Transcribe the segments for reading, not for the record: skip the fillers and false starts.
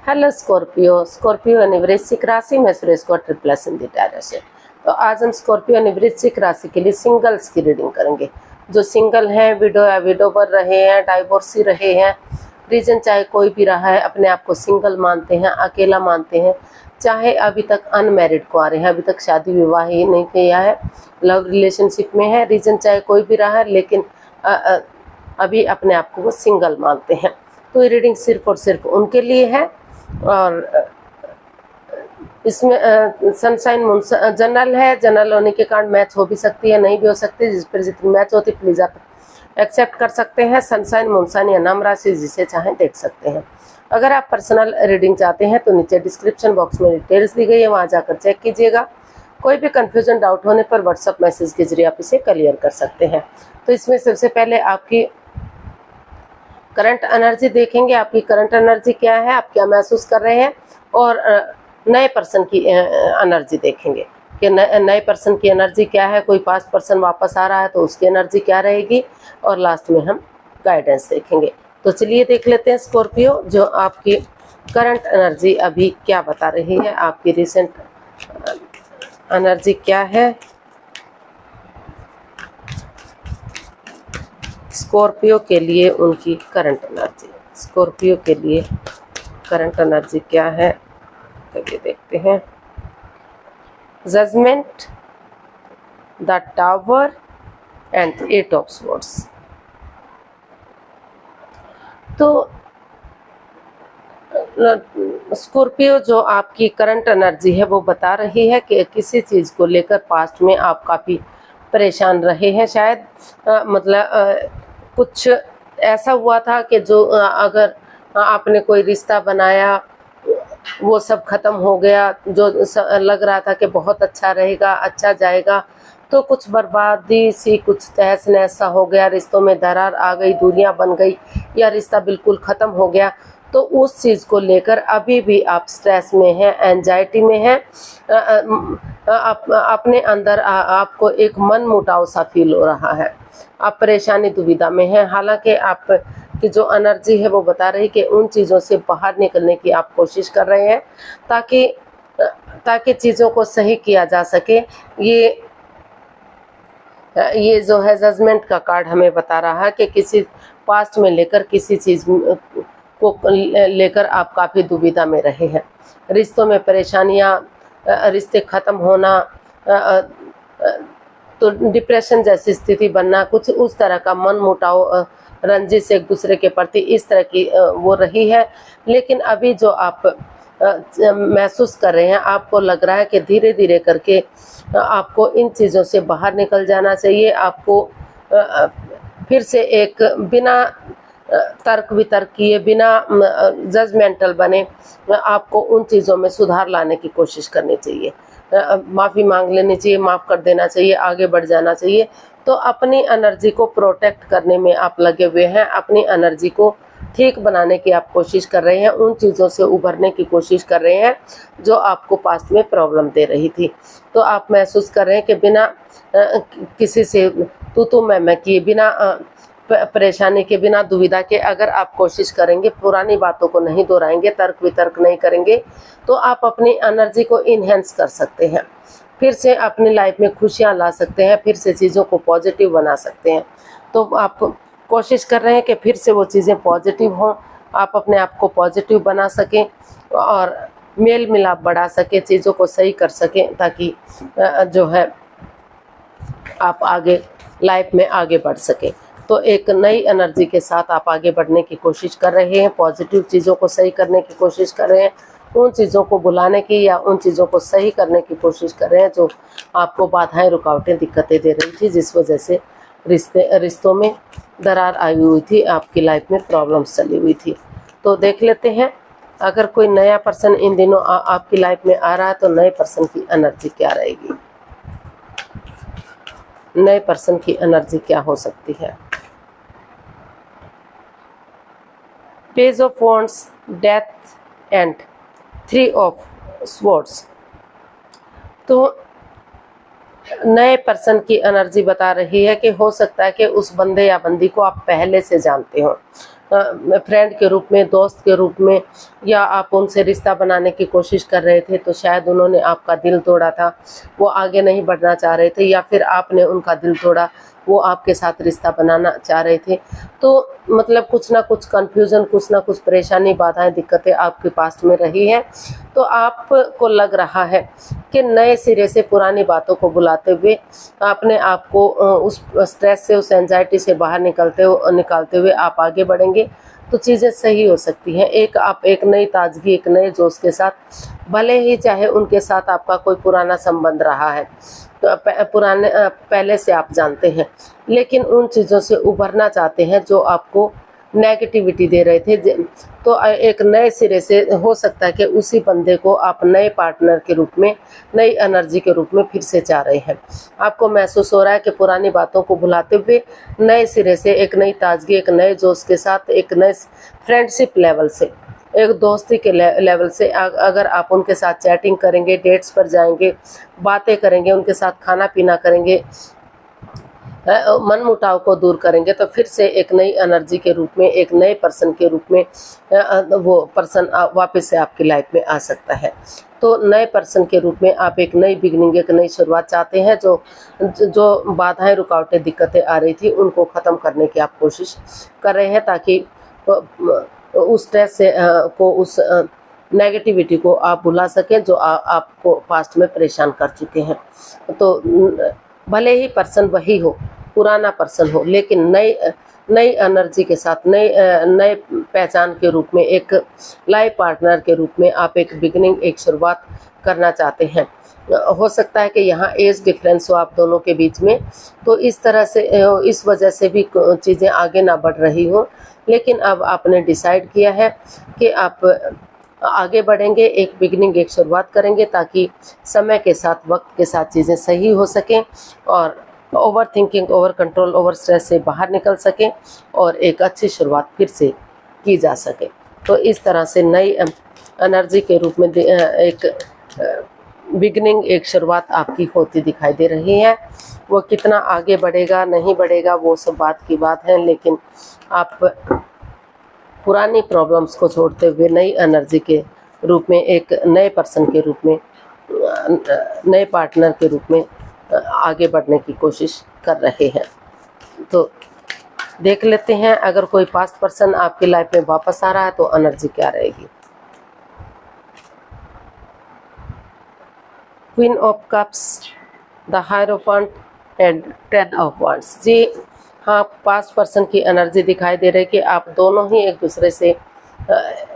Hello Scorpio. Scorpio यानी वृश्चिक राशि में सुरेश को ट्रिपल इन दी डायरेक्शन। तो आज हम स्कॉर्पियो यानी वृश्चिक राशि के लिए सिंगल्स की रीडिंग करेंगे। जो सिंगल हैं, विडो या विडोवर रहे हैं, डाइवोर्सी रहे हैं, रीजन चाहे कोई भी रहा है, अपने आप को सिंगल मानते हैं, अकेला मानते हैं, चाहे अभी तक अनमैरिड को आ रहे हैं, अभी तक शादी विवाह ही नहीं किया है, लव रिलेशनशिप में है, रीजन चाहे कोई भी रहा है, लेकिन अभी अपने आप को वो सिंगल मानते हैं। तो ये रीडिंग सिर्फ और सिर्फ उनके लिए है। और इसमें सनसाइन मून जनरल है। जनरल होने के कारण मैच हो भी सकती है, नहीं भी हो सकती। जिस पर जितनी मैच होती प्लीज आप एक्सेप्ट कर सकते हैं। सनसाइन मूनसाइन या नाम राशि जिसे चाहें देख सकते हैं। अगर आप पर्सनल रीडिंग चाहते हैं तो नीचे डिस्क्रिप्शन बॉक्स में डिटेल्स दी गई है, वहां जाकर चेक कीजिएगा। कोई भी कंफ्यूजन डाउट होने पर व्हाट्सएप मैसेज के जरिए आप इसे क्लियर कर सकते हैं। तो इसमें सबसे पहले आपकी करंट एनर्जी देखेंगे। आपकी करंट एनर्जी क्या है, आप क्या महसूस कर रहे हैं, और नए पर्सन की एनर्जी देखेंगे कि नए पर्सन की एनर्जी क्या है। कोई पास्ट पर्सन वापस आ रहा है तो उसकी एनर्जी क्या रहेगी, और लास्ट में हम गाइडेंस देखेंगे। तो चलिए देख लेते हैं स्कॉर्पियो, जो आपकी करंट एनर्जी अभी क्या बता रही है, आपकी रिसेंट एनर्जी क्या है स्कॉर्पियो के लिए। उनकी करंट एनर्जी स्कॉर्पियो के लिए करंट एनर्जी क्या है, चलिए देखते हैं। Judgement, the tower and 8 of swords. तो स्कॉर्पियो जो आपकी करंट एनर्जी है वो बता रही है कि किसी चीज़ को लेकर पास्ट में आप काफ़ी परेशान रहे हैं। शायद कुछ ऐसा हुआ था कि जो अगर आपने कोई रिश्ता बनाया वो सब खत्म हो गया, जो लग रहा था कि बहुत अच्छा रहेगा, अच्छा जाएगा, तो कुछ बर्बादी सी, कुछ तहस नहस सा हो गया, रिश्तों में दरार आ गई, दूरियां बन गई, या रिश्ता बिल्कुल ख़त्म हो गया। तो उस चीज़ को लेकर अभी भी आप स्ट्रेस में हैं, एंजाइटी में हैं, अपने अंदर आपको एक मन मुटाव सा फील हो रहा है, आप परेशानी दुविधा में हैं। हालांकि आप की जो एनर्जी है वो बता रही कि उन चीज़ों से बाहर निकलने की आप कोशिश कर रहे हैं ताकि चीज़ों को सही किया जा सके। ये जो है जजमेंट का कार्ड हमें बता रहा है कि किसी पास्ट में लेकर किसी चीज़ को लेकर आप काफ़ी दुविधा में रहे हैं। रिश्तों में परेशानियां, रिश्ते ख़त्म होना, तो डिप्रेशन जैसी स्थिति बनना, कुछ उस तरह का मन मुटाव, रंजिश एक दूसरे के प्रति, इस तरह की वो रही है। लेकिन अभी जो आप महसूस कर रहे हैं, आपको लग रहा है कि धीरे धीरे करके आपको इन चीज़ों से बाहर निकल जाना चाहिए। आपको फिर से एक बिना तर्क वितर्क किए, बिना जजमेंटल बने, आपको उन चीज़ों में सुधार लाने की कोशिश करनी चाहिए। माफ़ी मांग लेनी चाहिए, माफ़ कर देना चाहिए, आगे बढ़ जाना चाहिए। तो अपनी एनर्जी को प्रोटेक्ट करने में आप लगे हुए हैं, अपनी एनर्जी को ठीक बनाने की आप कोशिश कर रहे हैं, उन चीज़ों से उभरने की कोशिश कर रहे हैं जो आपको पास्ट में प्रॉब्लम दे रही थी। तो आप महसूस कर रहे हैं कि बिना किसी से तू मैं किए, बिना परेशानी के, बिना दुविधा के अगर आप कोशिश करेंगे, पुरानी बातों को नहीं दोहराएंगे, तर्क वितर्क नहीं करेंगे, तो आप अपनी एनर्जी को इन्हेंस कर सकते हैं, फिर से अपनी लाइफ में खुशियां ला सकते हैं, फिर से चीज़ों को पॉजिटिव बना सकते हैं। तो आप कोशिश कर रहे हैं कि फिर से वो चीज़ें पॉजिटिव हों, आप अपने आप को पॉजिटिव बना सकें और मेल मिलाप बढ़ा सकें, चीज़ों को सही कर सकें, ताकि जो है आप आगे लाइफ में आगे बढ़ सकें। तो एक नई एनर्जी के साथ आप आगे बढ़ने की कोशिश कर रहे हैं, पॉजिटिव चीज़ों को सही करने की कोशिश कर रहे हैं, उन चीज़ों को बुलाने की या उन चीज़ों को सही करने की कोशिश कर रहे हैं जो आपको बाधाएं, रुकावटें, दिक्कतें दे रही थी, जिस वजह से रिश्तों में दरार आई हुई थी, आपकी लाइफ में प्रॉब्लम्स चली हुई थी। तो देख लेते हैं, अगर कोई नया पर्सन इन दिनों आपकी लाइफ में आ रहा है तो नए पर्सन की एनर्जी क्या रहेगी, नए पर्सन की एनर्जी क्या हो सकती है। Page of wands, death and 3 of swords. तो नए पर्सन की एनर्जी बता रही है कि हो सकता है कि उस बंदे या बंदी को आप पहले से जानते हो, फ्रेंड के रूप में, दोस्त के रूप में, या आप उनसे रिश्ता बनाने की कोशिश कर रहे थे तो शायद उन्होंने आपका दिल तोड़ा था, वो आगे नहीं बढ़ना चाह रहे थे, या फिर आपने उनका दिल तोड़ा, वो आपके साथ रिश्ता बनाना चाह रहे थे। तो मतलब कुछ ना कुछ कन्फ्यूज़न, कुछ ना कुछ परेशानी, बाधाएं, दिक्कतें आपके पास्ट में रही हैं। तो आपको लग रहा है कि नए सिरे से पुरानी बातों को भुलाते हुए अपने आप को उस स्ट्रेस से, उस एंजाइटी से बाहर निकालते हुए आप आगे बढ़ेंगे तो चीज़ें सही हो सकती हैं। आप एक नई ताजगी, एक नए जोश के साथ, भले ही चाहे उनके साथ आपका कोई पुराना संबंध रहा है, तो पहले से आप जानते हैं, लेकिन उन चीज़ों से उभरना चाहते हैं जो आपको नेगेटिविटी दे रहे थे। तो एक नए सिरे से हो सकता है कि उसी बंदे को आप नए पार्टनर के रूप में, नई एनर्जी के रूप में फिर से चाह रहे हैं। आपको महसूस हो रहा है कि पुरानी बातों को भुलाते हुए नए सिरे से, एक नई ताजगी, एक नए जोश के साथ, एक नए फ्रेंडशिप लेवल से, एक दोस्ती के लेवल से अगर आप उनके साथ चैटिंग करेंगे, डेट्स पर जाएंगे, बातें करेंगे, उनके साथ खाना पीना करेंगे, मन मुटाव को दूर करेंगे, तो फिर से एक नई एनर्जी के रूप में, एक नए पर्सन के रूप में वो पर्सन वापस से आपकी लाइफ में आ सकता है। तो नए पर्सन के रूप में आप एक नई बिगनिंग, एक नई शुरुआत चाहते हैं। जो बाधाएं, रुकावटें, दिक्कतें आ रही थी उनको ख़त्म करने की आप कोशिश कर रहे हैं, ताकि उस स्ट्रेस से उस नेगेटिविटी को आप भुला सकें जो आपको पास्ट में परेशान कर चुके हैं। तो भले ही पर्सन वही हो, पुराना पर्सन हो, लेकिन नई एनर्जी के साथ, नए पहचान के रूप में, एक लाइफ पार्टनर के रूप में आप एक बिगनिंग, एक शुरुआत करना चाहते हैं। हो सकता है कि यहाँ एज डिफरेंस हो आप दोनों के बीच में, तो इस तरह से, इस वजह से भी चीज़ें आगे ना बढ़ रही हो, लेकिन अब आपने डिसाइड किया है कि आप आगे बढ़ेंगे, एक बिगनिंग, एक शुरुआत करेंगे, ताकि समय के साथ, वक्त के साथ चीज़ें सही हो सकें और over thinking, over control, over stress से बाहर निकल सकें और एक अच्छी शुरुआत फिर से की जा सके। तो इस तरह से नई एनर्जी के रूप में एक बिगनिंग, एक शुरुआत आपकी होती दिखाई दे रही है। वो कितना आगे बढ़ेगा, नहीं बढ़ेगा, वो सब बात की बात है, लेकिन आप पुरानी प्रॉब्लम्स को छोड़ते हुए नई एनर्जी के रूप में, एक नए पर्सन के रूप में, नए पार्टनर के रूप में आगे बढ़ने की कोशिश कर रहे हैं। तो देख लेते हैं, अगर कोई पास्ट पर्सन आपकी लाइफ में वापस आ रहा है तो एनर्जी क्या रहेगी। Queen of cups, the hierophant and 10 of wands. जी हाँ, पास्ट पर्सन की एनर्जी दिखाई दे रही है कि आप दोनों ही एक दूसरे से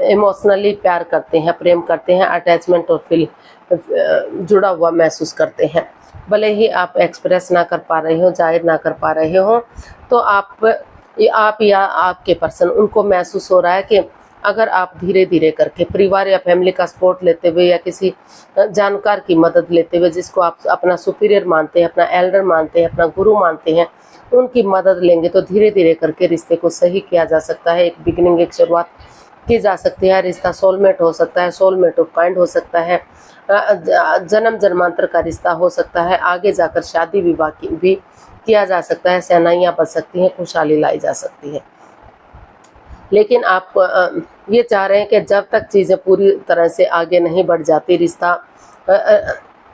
इमोशनली प्यार करते हैं, प्रेम करते हैं, अटैचमेंट और फील जुड़ा हुआ महसूस करते हैं। भले ही आप एक्सप्रेस ना कर पा रहे हो, जाहिर ना कर पा रहे हो, तो आप या आपके पर्सन, उनको महसूस हो रहा है कि अगर आप धीरे धीरे करके परिवार या फैमिली का सपोर्ट लेते हुए, या किसी जानकार की मदद लेते हुए, जिसको आप अपना सुपीरियर मानते हैं, अपना एल्डर मानते हैं, अपना गुरु मानते हैं, उनकी मदद लेंगे तो धीरे धीरे करके रिश्ते को सही किया जा सकता है। एक बिगिनिंग, एक शुरुआत की जा सकती है। रिश्ता सोलमेट हो सकता है, सोलमेट ऑफ काइंड हो सकता है, जन्म जन्मांतर का रिश्ता हो सकता है, आगे जाकर शादी विवाह भी किया जा सकता है, सेनाइयाँ बच सकती हैं, खुशहाली लाई जा सकती है। लेकिन आप ये चाह रहे हैं कि जब तक चीज़ें पूरी तरह से आगे नहीं बढ़ जाती, रिश्ता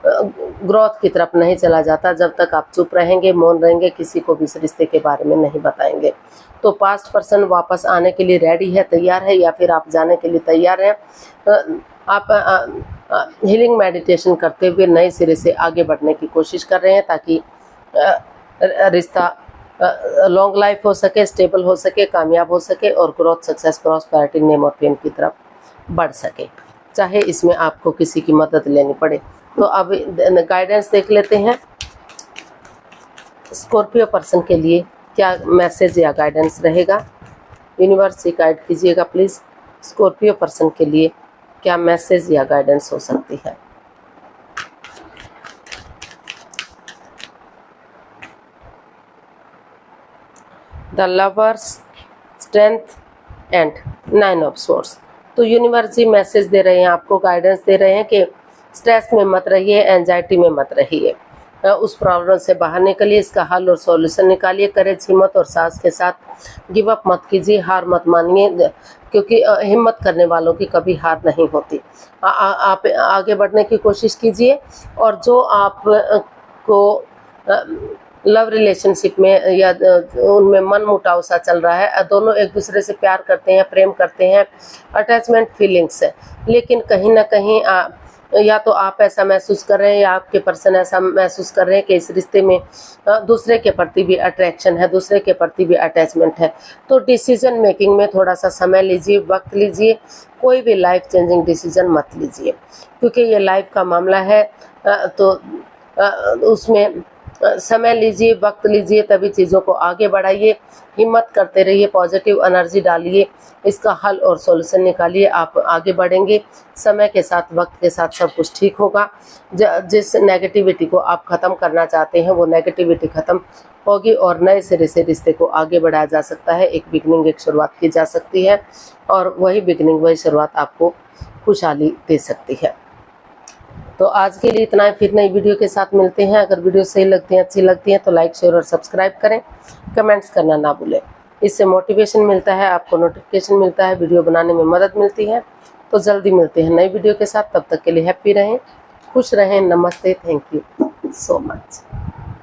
ग्रोथ की तरफ नहीं चला जाता, जब तक आप चुप रहेंगे, मौन रहेंगे, किसी को भी इस रिश्ते के बारे में नहीं बताएंगे। तो पास्ट पर्सन वापस आने के लिए रेडी है, तैयार है, या फिर आप जाने के लिए तैयार हैं। आप हीलिंग मेडिटेशन करते हुए नए सिरे से आगे बढ़ने की कोशिश कर रहे हैं, ताकि रिश्ता लॉन्ग लाइफ हो सके, स्टेबल हो सके, कामयाब हो सके और ग्रोथ, सक्सेस, प्रॉस्पेरिटी, नेम और फेम की तरफ बढ़ सके, चाहे इसमें आपको किसी की मदद लेनी पड़े। तो अब गाइडेंस देख लेते हैं। स्कॉर्पियो पर्सन के लिए क्या मैसेज या गाइडेंस रहेगा, यूनिवर्स ही गाइड कीजिएगा प्लीज़। स्कॉर्पियो पर्सन के लिए क्या मैसेज या गाइडेंस हो सकती है। The lovers, strength and 9 of source. तो यूनिवर्स ही मैसेज दे रहे हैं, आपको गाइडेंस दे रहे हैं कि स्ट्रेस में मत रहिए, एंजाइटी में मत रहिए। उस प्रॉब्लम से बाहर निकलिए, इसका हल और सॉल्यूशन निकालिए। करेज, हिम्मत और साहस के साथ गिव अप मत कीजिए, हार मत मानिए, क्योंकि हिम्मत करने वालों की कभी हार नहीं होती। आप आगे बढ़ने की कोशिश कीजिए, और जो आप को लव रिलेशनशिप में या उनमें मन मुटाव सा चल रहा है, दोनों एक दूसरे से प्यार करते हैं, प्रेम करते हैं, अटैचमेंट फीलिंग्स है, लेकिन कहीं ना कहीं या तो आप ऐसा महसूस कर रहे हैं या आपके पर्सन ऐसा महसूस कर रहे हैं कि इस रिश्ते में दूसरे के प्रति भी अट्रैक्शन है, दूसरे के प्रति भी अटैचमेंट है। तो डिसीजन मेकिंग में थोड़ा सा समय लीजिए, वक्त लीजिए, कोई भी लाइफ चेंजिंग डिसीजन मत लीजिए, क्योंकि ये लाइफ का मामला है। तो उसमें समय लीजिए, वक्त लीजिए, तभी चीज़ों को आगे बढ़ाइए, हिम्मत करते रहिए, पॉजिटिव एनर्जी डालिए, इसका हल और सॉल्यूशन निकालिए, आप आगे बढ़ेंगे। समय के साथ, वक्त के साथ सब कुछ ठीक होगा। जिस नेगेटिविटी को आप ख़त्म करना चाहते हैं वो नेगेटिविटी ख़त्म होगी और नए सिरे से रिश्ते को आगे बढ़ाया जा सकता है। एक बिगनिंग, एक शुरुआत की जा सकती है, और वही बिगनिंग, वही शुरुआत आपको खुशहाली दे सकती है। तो आज के लिए इतना है, फिर नई वीडियो के साथ मिलते हैं। अगर वीडियो सही लगती है, अच्छी लगती है तो लाइक, शेयर और सब्सक्राइब करें, कमेंट्स करना ना भूलें। इससे मोटिवेशन मिलता है, आपको नोटिफिकेशन मिलता है, वीडियो बनाने में मदद मिलती है। तो जल्दी मिलते हैं नई वीडियो के साथ, तब तक के लिए हैप्पी रहें, खुश रहें। नमस्ते, थैंक यू सो मच।